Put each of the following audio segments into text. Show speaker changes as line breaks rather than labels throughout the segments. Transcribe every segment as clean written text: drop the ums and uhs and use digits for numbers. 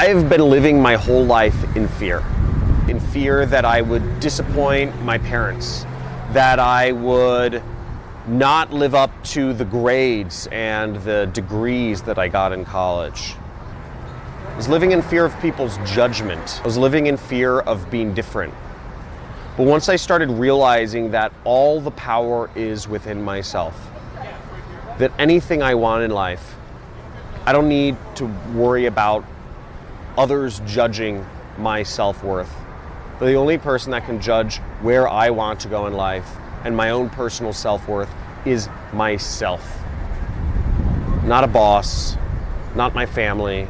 I've been living my whole life in fear that I would disappoint my parents, that I would not live up to the grades and the degrees that I got in college. I was living in fear of people's judgment. I was living in fear of being different. But once I started realizing that all the power is within myself, that anything I want in life, I don't need to worry about others judging my self-worth. The only person that can judge where I want to go in life and my own personal self-worth is myself. Not a boss, not my family,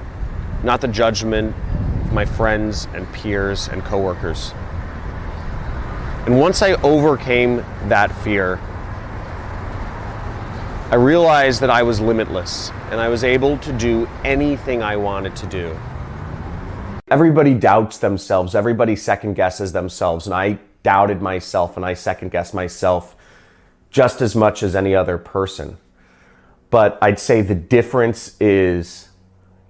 not the judgment of my friends and peers and coworkers. And once I overcame that fear, I realized that I was limitless and I was able to do anything I wanted to do. Everybody doubts themselves, everybody second guesses themselves, and I doubted myself and I second guessed myself just as much as any other person. But I'd say the difference is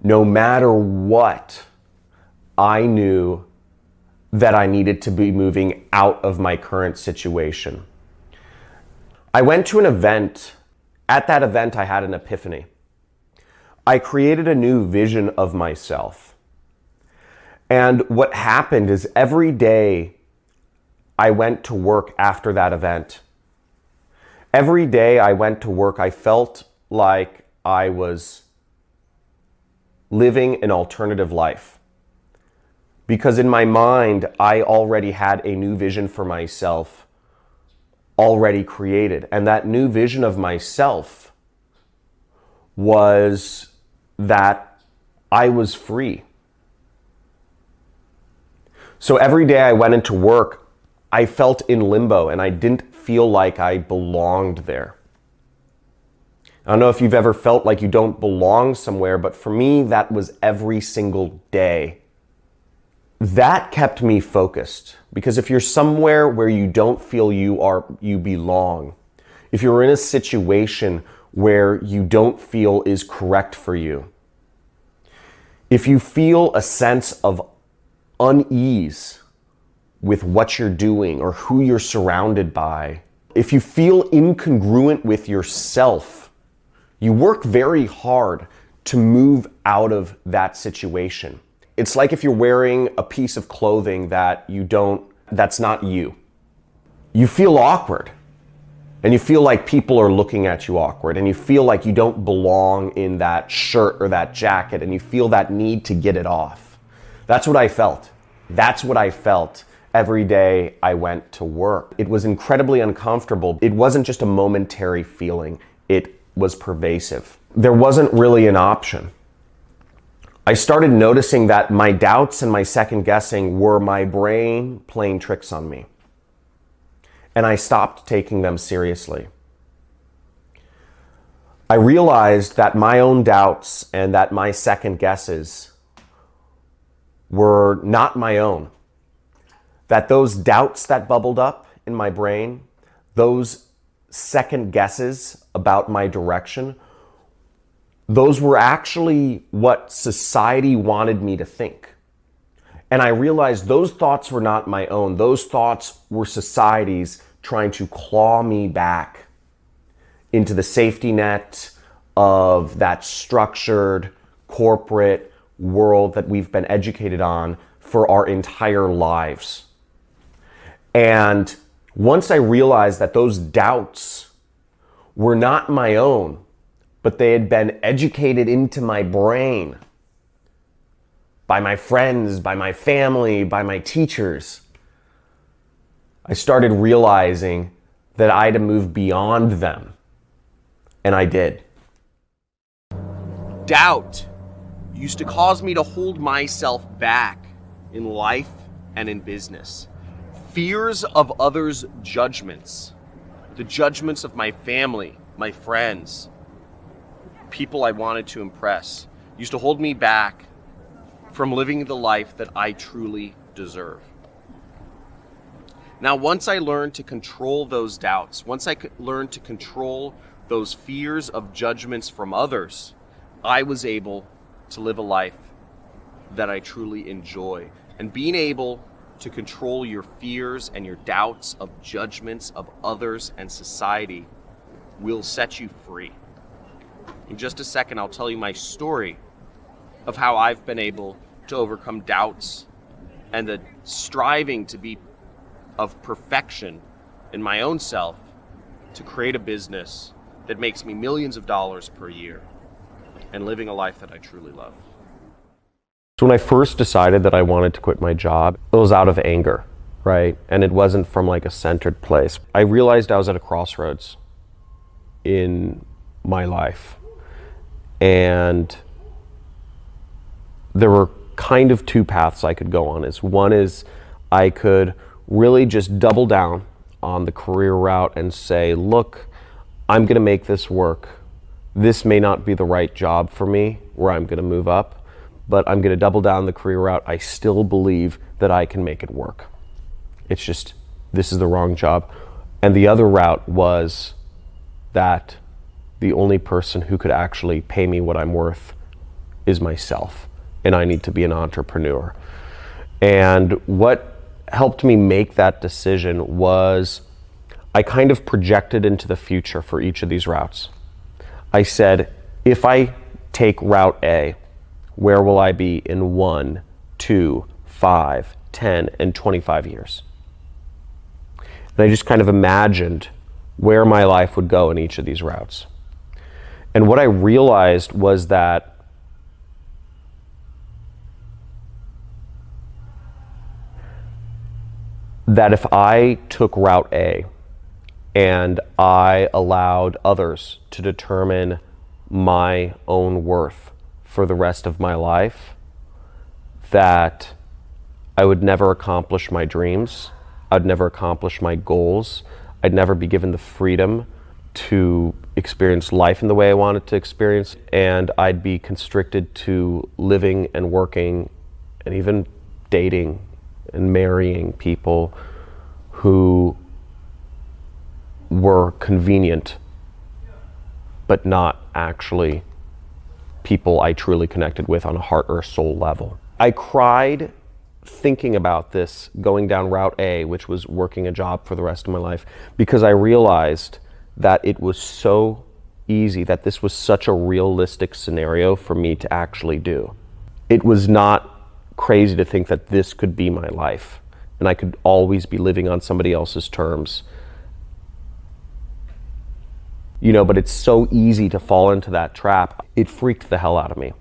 no matter what, I knew that I needed to be moving out of my current situation. I went to an event. At that event, I had an epiphany. I created a new vision of myself. And what happened is every day I went to work after that event. Every day I went to work, I felt like I was living an alternative life. Because in my mind, I already had a new vision for myself already created. And that new vision of myself was that I was free. So every day I went into work, I felt in limbo and I didn't feel like I belonged there. I don't know if you've ever felt like you don't belong somewhere, but for me, that was every single day. That kept me focused, because if you're somewhere where you don't feel you belong, if you're in a situation where you don't feel is correct for you, if you feel a sense of unease with what you're doing or who you're surrounded by, if you feel incongruent with yourself, you work very hard to move out of that situation. It's like if you're wearing a piece of clothing that's not you. You feel awkward and you feel like people are looking at you awkward and you feel like you don't belong in that shirt or that jacket and you feel that need to get it off. That's what I felt. That's what I felt every day I went to work. It was incredibly uncomfortable. It wasn't just a momentary feeling. It was pervasive. There wasn't really an option. I started noticing that my doubts and my second guessing were my brain playing tricks on me. And I stopped taking them seriously. I realized that my own doubts and that my second guesses were not my own. That those doubts that bubbled up in my brain, those second guesses about my direction, those were actually what society wanted me to think. And I realized those thoughts were not my own. Those thoughts were society's trying to claw me back into the safety net of that structured corporate world that we've been educated on for our entire lives. And once I realized that those doubts were not my own, but they had been educated into my brain by my friends, by my family, by my teachers, I started realizing that I had to move beyond them. And I did. Doubt used to cause me to hold myself back in life and in business. Fears of others' judgments, the judgments of my family, my friends, people I wanted to impress, used to hold me back from living the life that I truly deserve. Now, once I learned to control those doubts, once I learned to control those fears of judgments from others, I was able to live a life
that I truly enjoy. And being able to control your fears and your doubts of judgments of others and society will set you free. In just a second, I'll tell you my story of how I've been able to overcome doubts and the striving to be of perfection in my own self to create a business that makes me millions of dollars per year and living a life that I truly love.
So when I first decided that I wanted to quit my job, it was out of anger, right? And it wasn't from like a centered place. I realized I was at a crossroads in my life. And there were kind of two paths I could go on. One is I could really just double down on the career route and say, look, I'm going to make this work. This may not be the right job for me where I'm going to move up, but I'm going to double down the career route. I still believe that I can make it work. It's just, this is the wrong job. And the other route was that the only person who could actually pay me what I'm worth is myself, and I need to be an entrepreneur. And what helped me make that decision was I kind of projected into the future for each of these routes. I said, if I take route A, where will I be in 1, 2, 5, 10, and 25 years? And I just kind of imagined where my life would go in each of these routes. And what I realized was that if I took route A and I allowed others to determine my own worth for the rest of my life, that I would never accomplish my dreams, I'd never accomplish my goals, I'd never be given the freedom to experience life in the way I wanted to experience, and I'd be constricted to living and working and even dating and marrying people who were convenient but not actually people I truly connected with on a heart or soul level. I cried thinking about this going down route A, which was working a job for the rest of my life, because I realized that it was so easy, that this was such a realistic scenario for me to actually do. It was not crazy to think that this could be my life and I could always be living on somebody else's terms. You know, but it's so easy to fall into that trap. It freaked the hell out of me.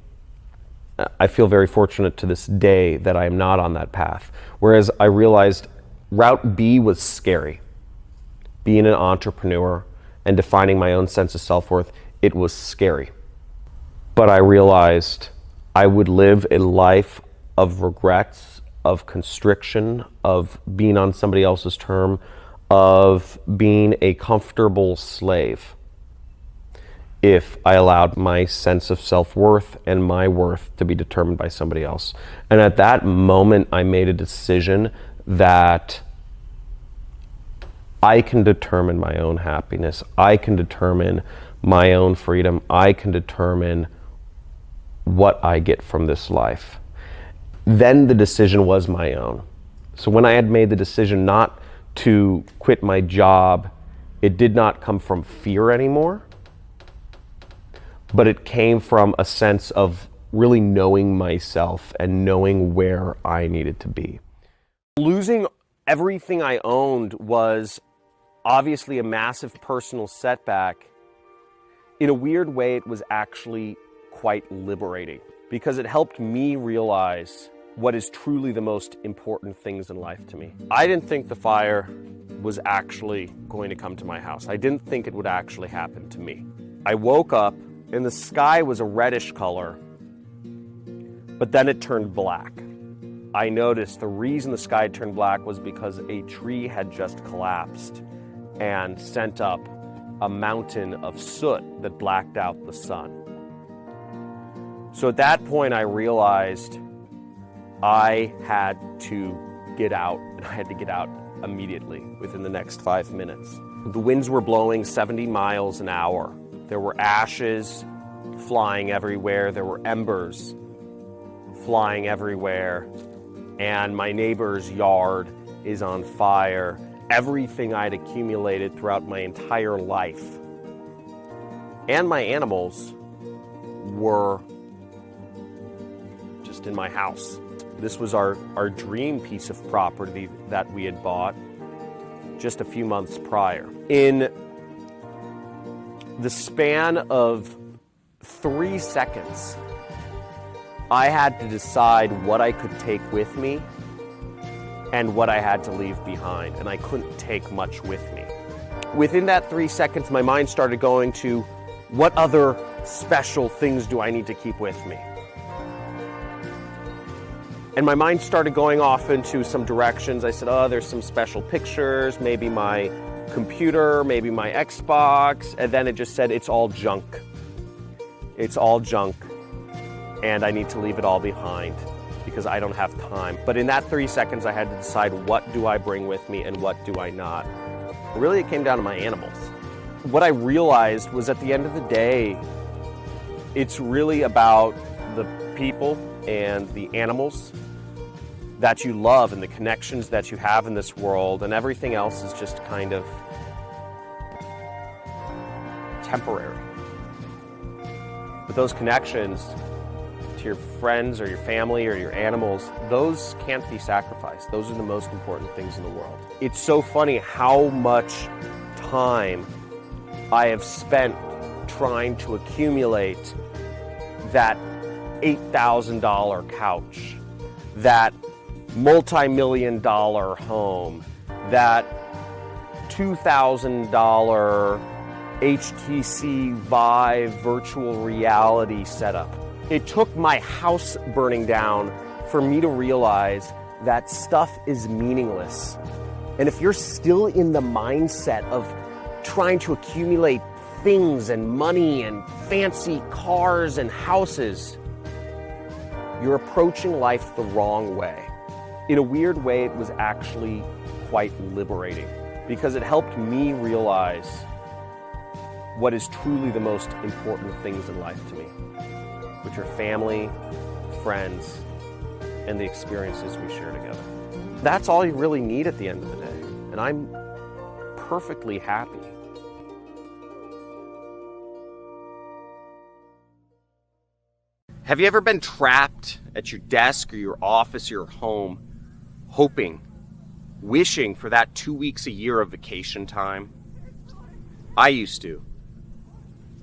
I feel very fortunate to this day that I am not on that path. Whereas I realized route B was scary. Being an entrepreneur and defining my own sense of self-worth, it was scary. But I realized I would live a life of regrets, of constriction, of being on somebody else's term, of being a comfortable slave if I allowed my sense of self-worth and my worth to be determined by somebody else. And at that moment, I made a decision that I can determine my own happiness. I can determine my own freedom. I can determine what I get from this life. Then the decision was my own. So when I had made the decision not to quit my job, it did not come from fear anymore, but it came from a sense of really knowing myself and knowing where I needed to be. Losing everything I owned was obviously a massive personal setback. In a weird way, it was actually quite liberating because it helped me realize what is truly the most important things in life to me. I didn't think the fire was actually going to come to my house. I didn't think it would actually happen to me. I woke up and the sky was a reddish color, but then it turned black. I noticed the reason the sky turned black was because a tree had just collapsed and sent up a mountain of soot that blacked out the sun. So at that point I realized I had to get out, and I had to get out immediately within the next 5 minutes. The winds were blowing 70 miles an hour. There were ashes flying everywhere. There were embers flying everywhere, and my neighbor's yard is on fire. Everything I'd accumulated throughout my entire life and my animals were just in my house. This was our dream piece of property that we had bought just a few months prior. In the span of 3 seconds, I had to decide what I could take with me and what I had to leave behind, and I couldn't take much with me. Within that 3 seconds, my mind started going to, what other special things do I need to keep with me? And my mind started going off into some directions. I said, oh, there's some special pictures, maybe my computer, maybe my Xbox, and then it just said, it's all junk. It's all junk, and I need to leave it all behind because I don't have time. But in that 3 seconds, I had to decide, what do I bring with me and what do I not? Really, it came down to my animals. What I realized was, at the end of the day, it's really about the people and the animals that you love and the connections that you have in this world, and everything else is just kind of temporary. But those connections to your friends or your family or your animals, those can't be sacrificed. Those are the most important things in the world. It's so funny how much time I have spent trying to accumulate that $8,000 couch, that multi-million-dollar home, that $2,000 HTC Vive virtual reality setup. It took my house burning down for me to realize that stuff is meaningless. And if you're still in the mindset of trying to accumulate things and money and fancy cars and houses, you're approaching life the wrong way. In a weird way, it was actually quite liberating because it helped me realize what is truly the most important things in life to me, which are family, friends, and the experiences we share together. That's all you really need at the end of the day, and I'm perfectly happy.
Have you ever been trapped at your desk or your office or your home, hoping, wishing for that 2 weeks a year of vacation time? I used to.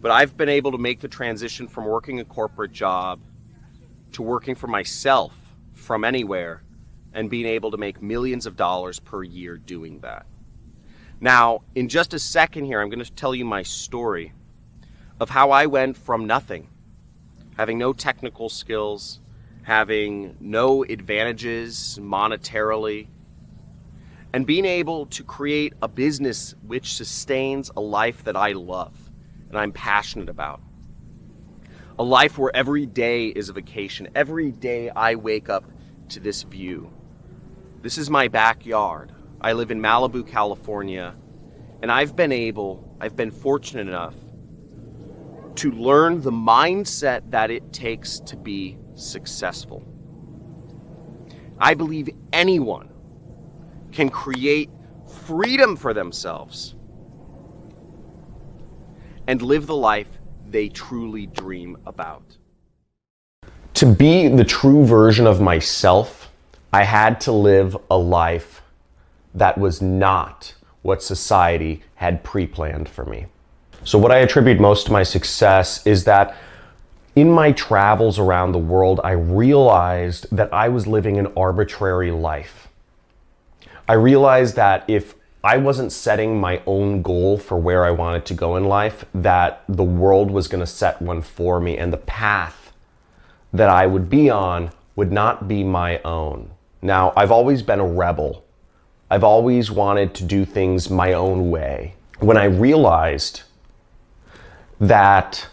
But I've been able to make the transition from working a corporate job to working for myself from anywhere and being able to make millions of dollars per year doing that. Now, in just a second here, I'm going to tell you my story of how I went from nothing, having no technical skills, having no advantages monetarily, and being able to create a business which sustains a life that I love and I'm passionate about. A life where every day is a vacation. Every day I wake up to this view. This is my backyard. I live in Malibu, California, and I've been fortunate enough to learn the mindset that it takes to be successful. I believe anyone can create freedom for themselves and live the life they truly dream about.
To be the true version of myself, I had to live a life that was not what society had pre-planned for me. So what I attribute most to my success is that in my travels around the world, I realized that I was living an arbitrary life. I realized that if I wasn't setting my own goal for where I wanted to go in life, that the world was going to set one for me, and the path that I would be on would not be my own. Now, I've always been a rebel. I've always wanted to do things my own way. When I realized that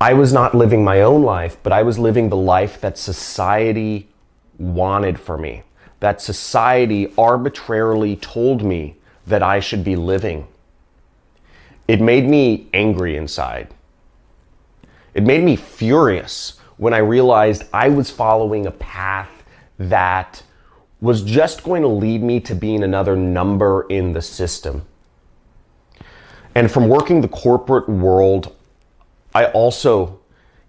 I was not living my own life, but I was living the life that society wanted for me, that society arbitrarily told me that I should be living, it made me angry inside. It made me furious when I realized I was following a path that was just going to lead me to being another number in the system. And from working the corporate world, I also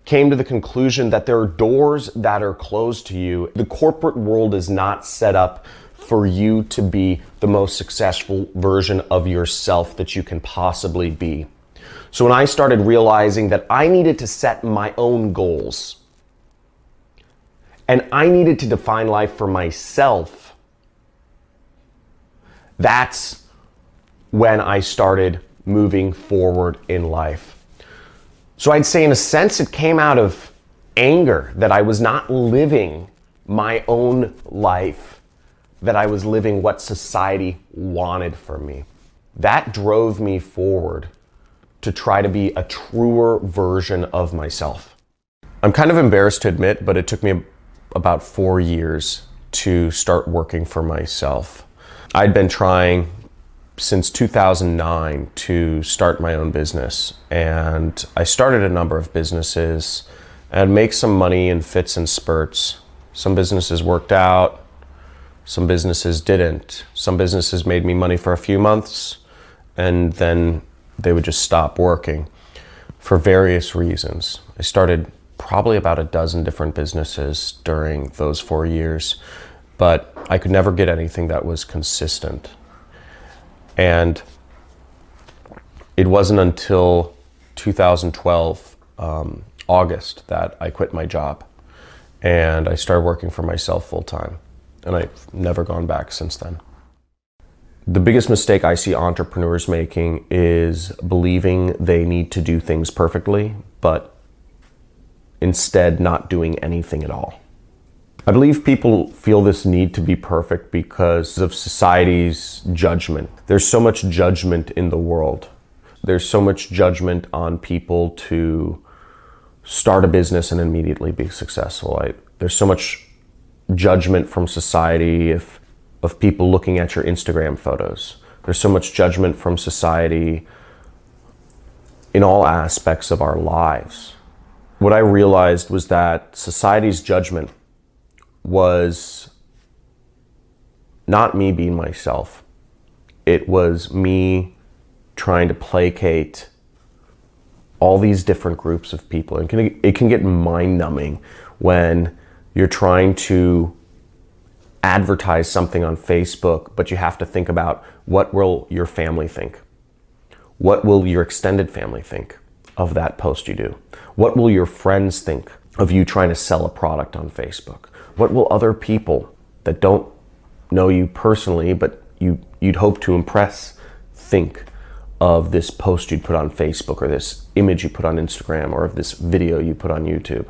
came to the conclusion that there are doors that are closed to you. The corporate world is not set up for you to be the most successful version of yourself that you can possibly be. So when I started realizing that I needed to set my own goals and I needed to define life for myself, that's when I started moving forward in life. So I'd say in a sense it came out of anger that I was not living my own life, that I was living what society wanted for me. That drove me forward to try to be a truer version of myself. I'm kind of embarrassed to admit, but it took me about 4 years to start working for myself. I'd been trying since 2009 to start my own business, and I started a number of businesses and make some money in fits and spurts. Some businesses worked out, some businesses didn't. Some businesses made me money for a few months and then they would just stop working for various reasons. I started probably about a dozen different businesses during those 4 years, but I could never get anything that was consistent. And it wasn't until 2012, August, that I quit my job and I started working for myself full time. And I've never gone back since then. The biggest mistake I see entrepreneurs making is believing they need to do things perfectly, but instead not doing anything at all. I believe people feel this need to be perfect because of society's judgment. There's so much judgment in the world. There's so much judgment on people to start a business and immediately be successful. There's so much judgment from society of people looking at your Instagram photos. There's so much judgment from society in all aspects of our lives. What I realized was that society's judgment was not me being myself. It was me trying to placate all these different groups of people. And it can get mind-numbing when you're trying to advertise something on Facebook, but you have to think about, what will your family think? What will your extended family think of that post you do? What will your friends think of you trying to sell a product on Facebook? What will other people that don't know you personally, but you'd hope to impress, think of this post you'd put on Facebook, or this image you put on Instagram, or of this video you put on YouTube?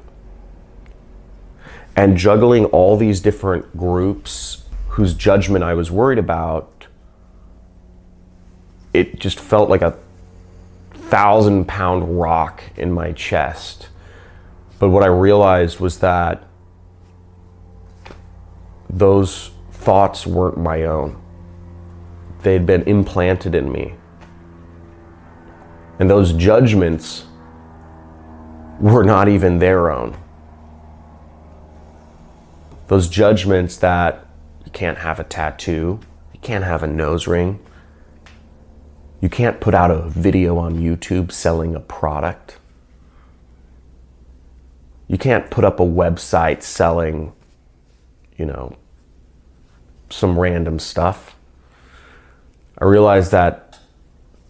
And juggling all these different groups whose judgment I was worried about, it just felt like a 1,000-pound rock in my chest. But what I realized was that those thoughts weren't my own. They'd been implanted in me. And those judgments were not even their own. Those judgments that you can't have a tattoo, you can't have a nose ring, you can't put out a video on YouTube selling a product, you can't put up a website selling, some random stuff. I realized that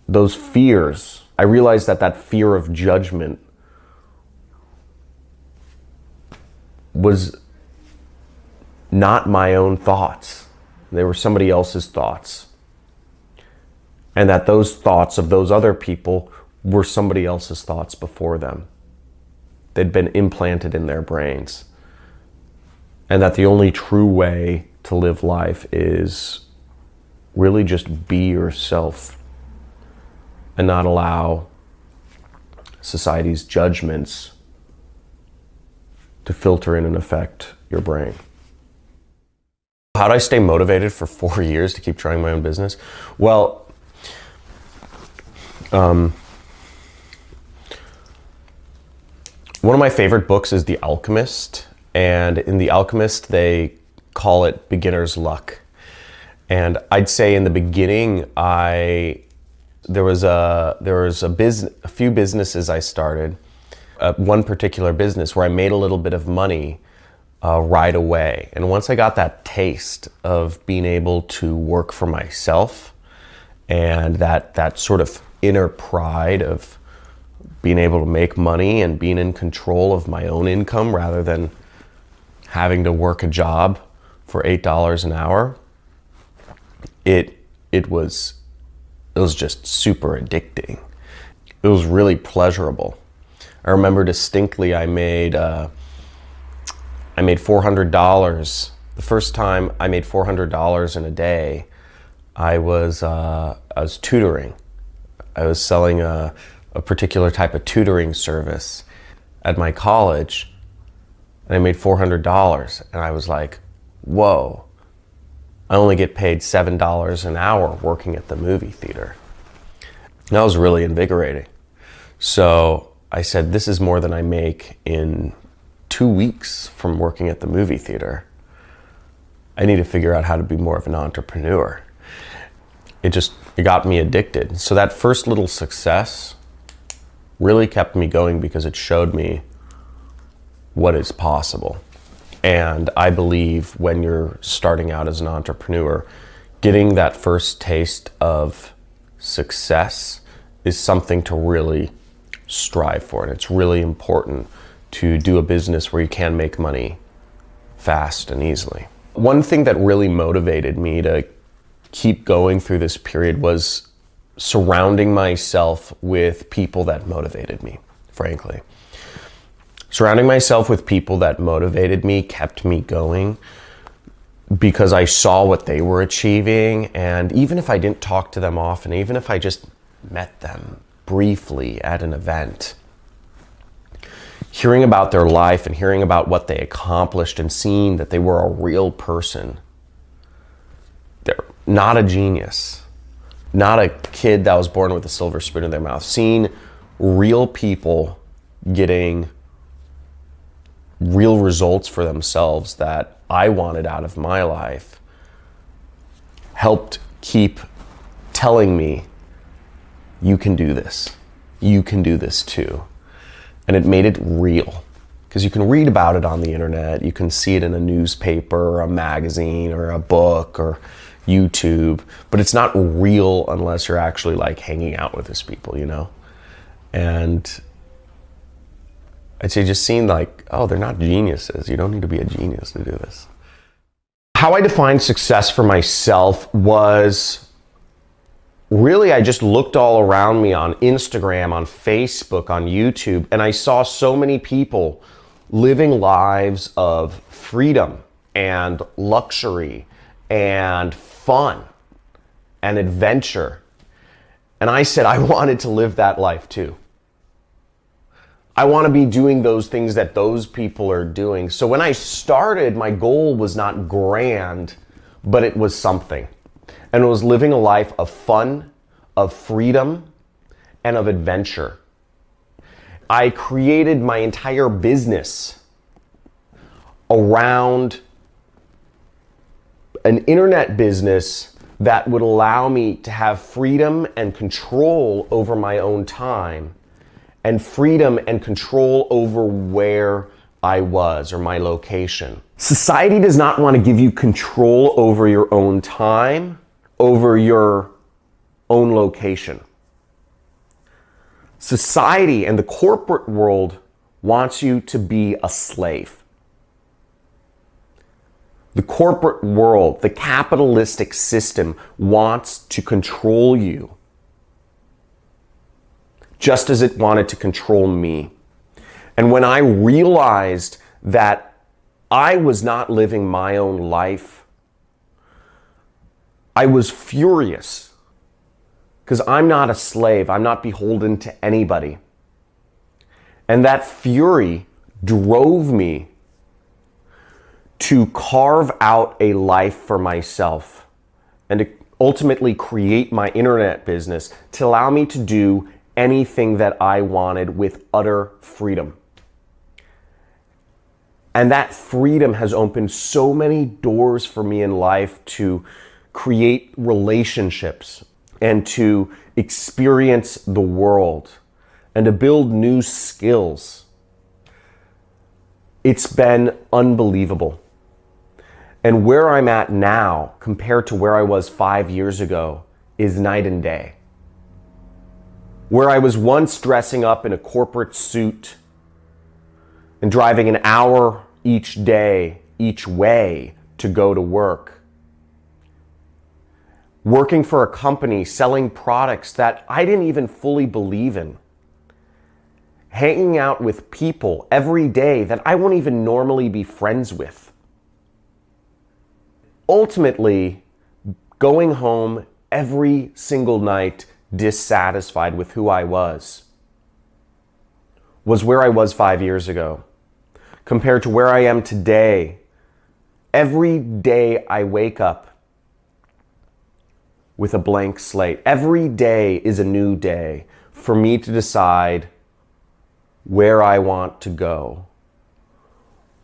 that fear of judgment was not my own thoughts. They were somebody else's thoughts. And that those thoughts of those other people were somebody else's thoughts before them. They'd been implanted in their brains. And that the only true way to live life is really just be yourself and not allow society's judgments to filter in and affect your brain. How did I stay motivated for 4 years to keep trying my own business? Well, One of my favorite books is The Alchemist, and in The Alchemist they call it beginner's luck. And I'd say in the beginning there was a few businesses I started. One particular business where I made a little bit of money right away. And once I got that taste of being able to work for myself and that sort of inner pride of being able to make money and being in control of my own income rather than having to work a job for $8 an hour, it was just super addicting. It was really pleasurable. I remember distinctly I made $400. The first time I made $400 in a day, I was tutoring. I was selling a particular type of tutoring service at my college, and I made $400, and I was like, whoa, I only get paid $7 an hour working at the movie theater. And that was really invigorating. So I said, this is more than I make in 2 weeks from working at the movie theater. I need to figure out how to be more of an entrepreneur. It got me addicted. So that first little success really kept me going because it showed me what is possible. And I believe when you're starting out as an entrepreneur, getting that first taste of success is something to really strive for. And it's really important to do a business where you can make money fast and easily. One thing that really motivated me to keep going through this period was surrounding myself with people that motivated me, frankly. Surrounding myself with people that motivated me kept me going because I saw what they were achieving. And even if I didn't talk to them often, even if I just met them briefly at an event, hearing about their life and hearing about what they accomplished and seeing that they were a real person, they're not a genius, not a kid that was born with a silver spoon in their mouth. Seeing real people getting real results for themselves that I wanted out of my life helped keep telling me, you can do this. You can do this too. And it made it real. Because you can read about it on the internet, you can see it in a newspaper or a magazine or a book or YouTube, but it's not real unless you're actually like hanging out with these people, you know? And I'd say just seeing like, oh, they're not geniuses. You don't need to be a genius to do this. How I defined success for myself was really, I just looked all around me on Instagram, on Facebook, on YouTube, and I saw so many people living lives of freedom and luxury and fun and adventure. And I said I wanted to live that life too. I want to be doing those things that those people are doing. So when I started, my goal was not grand, but it was something. And it was living a life of fun, of freedom, and of adventure. I created my entire business around an internet business that would allow me to have freedom and control over my own time, and freedom and control over where I was or my location. Society does not want to give you control over your own time, over your own location. Society and the corporate world wants you to be a slave. The corporate world, the capitalistic system wants to control you, just as it wanted to control me. And when I realized that I was not living my own life, I was furious. Because I'm not a slave. I'm not beholden to anybody. And that fury drove me to carve out a life for myself and to ultimately create my internet business to allow me to do anything that I wanted with utter freedom. And that freedom has opened so many doors for me in life to create relationships and to experience the world and to build new skills. It's been unbelievable. And where I'm at now compared to where I was 5 years ago is night and day. Where I was once dressing up in a corporate suit and driving an hour each day, each way to go to work. Working for a company selling products that I didn't even fully believe in. Hanging out with people every day that I won't even normally be friends with. Ultimately, going home every single night dissatisfied with who I was where I was 5 years ago. Compared to where I am today, every day I wake up with a blank slate. Every day is a new day for me to decide where I want to go,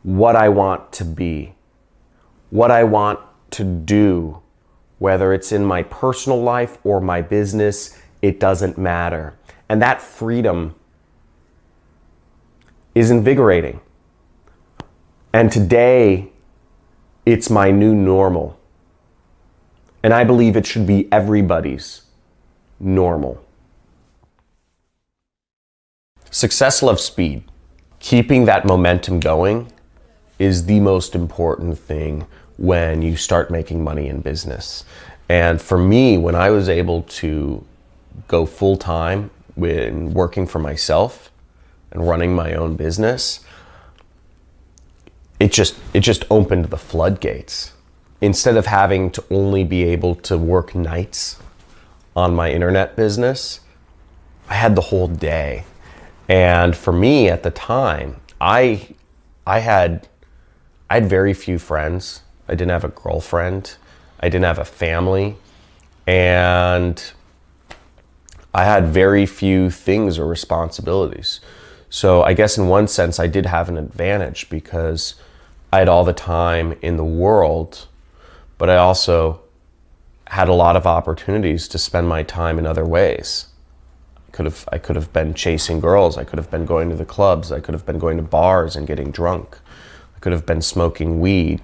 what I want to be, what I want to do, whether it's in my personal life or my business, it doesn't matter. And that freedom is invigorating. And today, it's my new normal. And I believe it should be everybody's normal. Success loves speed. Keeping that momentum going is the most important thing when you start making money in business. And for me, when I was able to go full time when working for myself and running my own business, it just opened the floodgates. Instead of having to only be able to work nights on my internet business, I had the whole day. And for me at the time, I had very few friends. I didn't have a girlfriend. I didn't have a family. And I had very few things or responsibilities. So I guess in one sense, I did have an advantage because I had all the time in the world, but I also had a lot of opportunities to spend my time in other ways. I could have been chasing girls. I could have been going to the clubs. I could have been going to bars and getting drunk. I could have been smoking weed.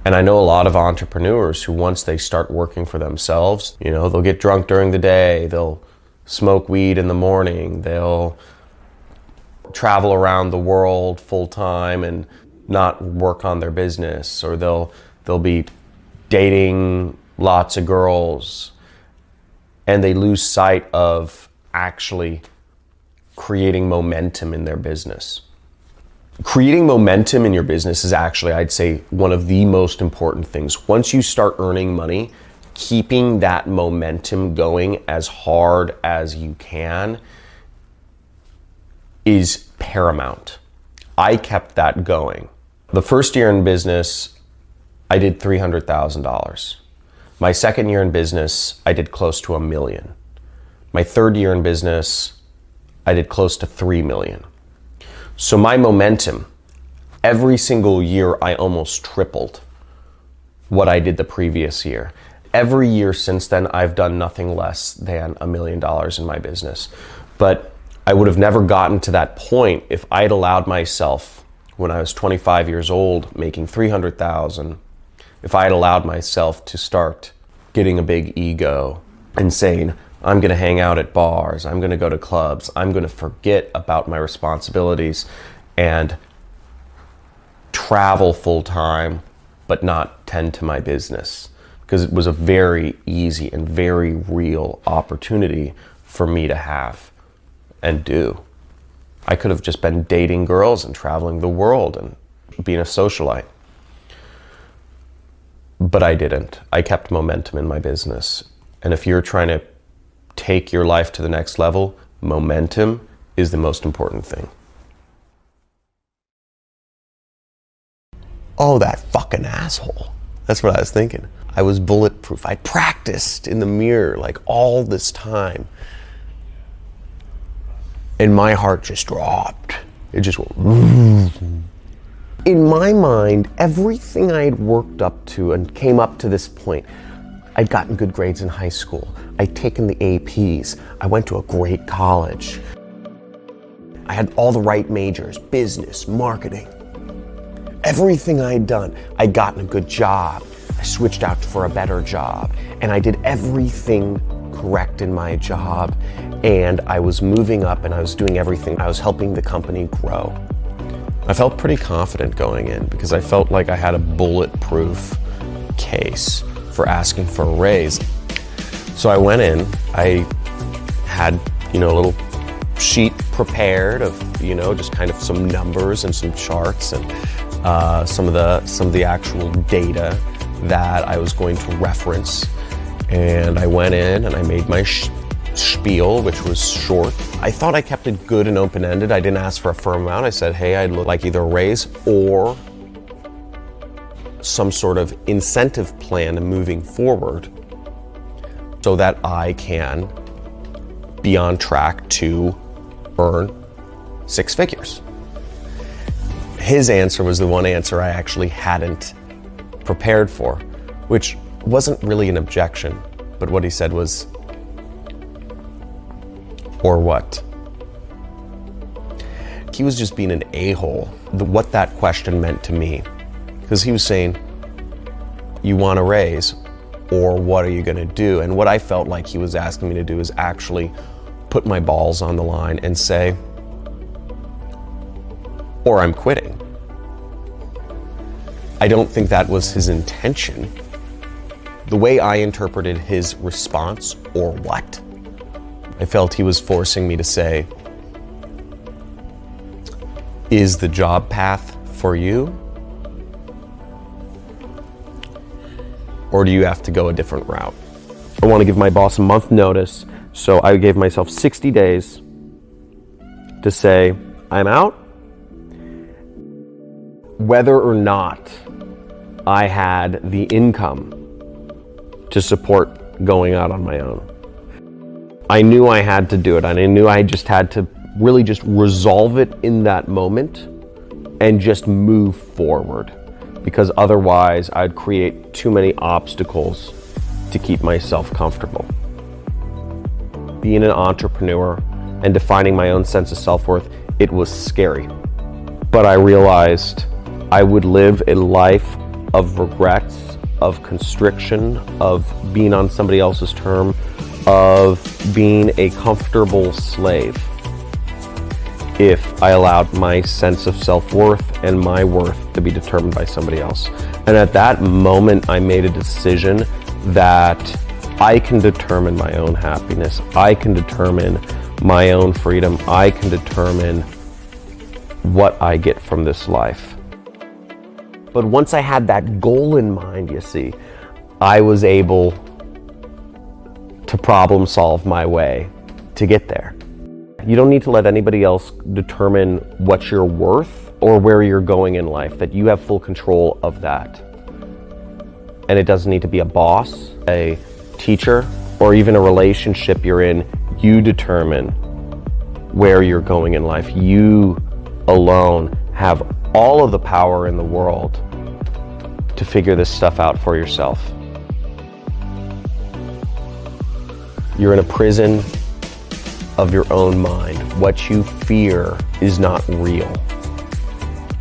And I know a lot of entrepreneurs who once they start working for themselves, they'll get drunk during the day, they'll smoke weed in the morning, they'll travel around the world full time and not work on their business, or they'll be dating lots of girls, and they lose sight of actually creating momentum in their business. Creating momentum in your business is actually, I'd say, one of the most important things. Once you start earning money, keeping that momentum going as hard as you can is paramount. I kept that going. The first year in business, I did $300,000. My second year in business, I did close to $1 million. My third year in business, I did close to $3 million. So my momentum, every single year, I almost tripled what I did the previous year. Every year since then, I've done nothing less than $1 million in my business. But I would have never gotten to that point if I'd allowed myself, when I was 25 years old, making $300,000, if I had allowed myself to start getting a big ego and saying, I'm going to hang out at bars, I'm going to go to clubs, I'm going to forget about my responsibilities and travel full time, but not tend to my business. Because it was a very easy and very real opportunity for me to have and do. I could have just been dating girls and traveling the world and being a socialite. But I didn't. I kept momentum in my business. And if you're trying to take your life to the next level, momentum is the most important thing. Oh, that fucking asshole. That's what I was thinking. I was bulletproof. I practiced in the mirror like all this time. And my heart just dropped. It just went. In my mind, everything I had worked up to and came up to this point, I'd gotten good grades in high school. I'd taken the APs. I went to a great college. I had all the right majors, business, marketing. Everything I'd done, I'd gotten a good job. I switched out for a better job, and I did everything correct in my job, and I was moving up and I was doing everything. I was helping the company grow. I felt pretty confident going in because I felt like I had a bulletproof case for asking for a raise. So I went in, I had, a little sheet prepared of, just kind of some numbers and some charts and some of the actual data that I was going to reference. And I went in and I made my spiel, which was short. I thought I kept it good and open-ended. I didn't ask for a firm amount. I said, hey, I'd look like either a raise or some sort of incentive plan moving forward so that I can be on track to earn 6 figures. His answer was the one answer I actually hadn't prepared for, which wasn't really an objection, but what he said was, or what? He was just being an a-hole. What that question meant to me, because he was saying, you want a raise, or what are you gonna do? And what I felt like he was asking me to do is actually put my balls on the line and say, or I'm quitting. I don't think that was his intention. The way I interpreted his response, or what, I felt he was forcing me to say, is the job path for you? Or do you have to go a different route? I want to give my boss a month notice, so I gave myself 60 days to say, I'm out. Whether or not I had the income to support going out on my own. I knew I had to do it, and I knew I just had to really just resolve it in that moment and just move forward, because otherwise I'd create too many obstacles to keep myself comfortable. Being an entrepreneur and defining my own sense of self-worth, it was scary. But I realized I would live a life of regrets, of constriction, of being on somebody else's term, of being a comfortable slave if I allowed my sense of self-worth and my worth to be determined by somebody else. And at that moment, I made a decision that I can determine my own happiness. I can determine my own freedom. I can determine what I get from this life. But once I had that goal in mind, you see, I was able to problem solve my way to get there. You don't need to let anybody else determine what you're worth or where you're going in life, that you have full control of that. And it doesn't need to be a boss, a teacher, or even a relationship you're in. You determine where you're going in life. You alone have all of the power in the world to figure this stuff out for yourself. You're in a prison of your own mind. What you fear is not real.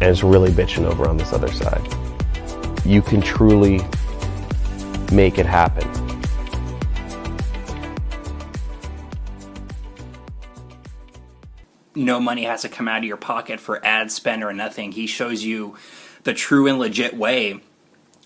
And it's really bitching over on this other side. You can truly make it happen.
No money has to come out of your pocket for ad spend or nothing. He shows you the true and legit way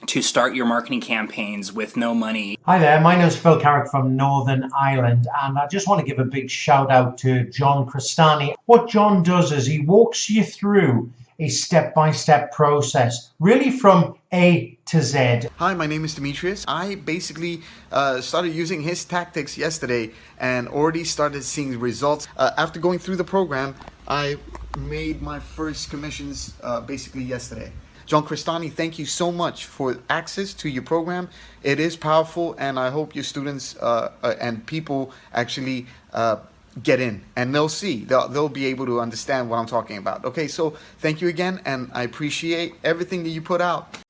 to start your marketing campaigns with no money.
Hi there, my name is Phil Carrick from Northern Ireland, and I just want to give a big shout out to John Crestani. What John does is he walks you through a step-by-step process, really from A to Z.
Hi, my name is Demetrius. I basically started using his tactics yesterday and already started seeing results. After going through the program, I made my first commissions basically yesterday. John Crestani, thank you so much for access to your program. It is powerful, and I hope your students and people actually get in, and they'll see, they'll be able to understand what I'm talking about. Okay, so thank you again, and I appreciate everything that you put out.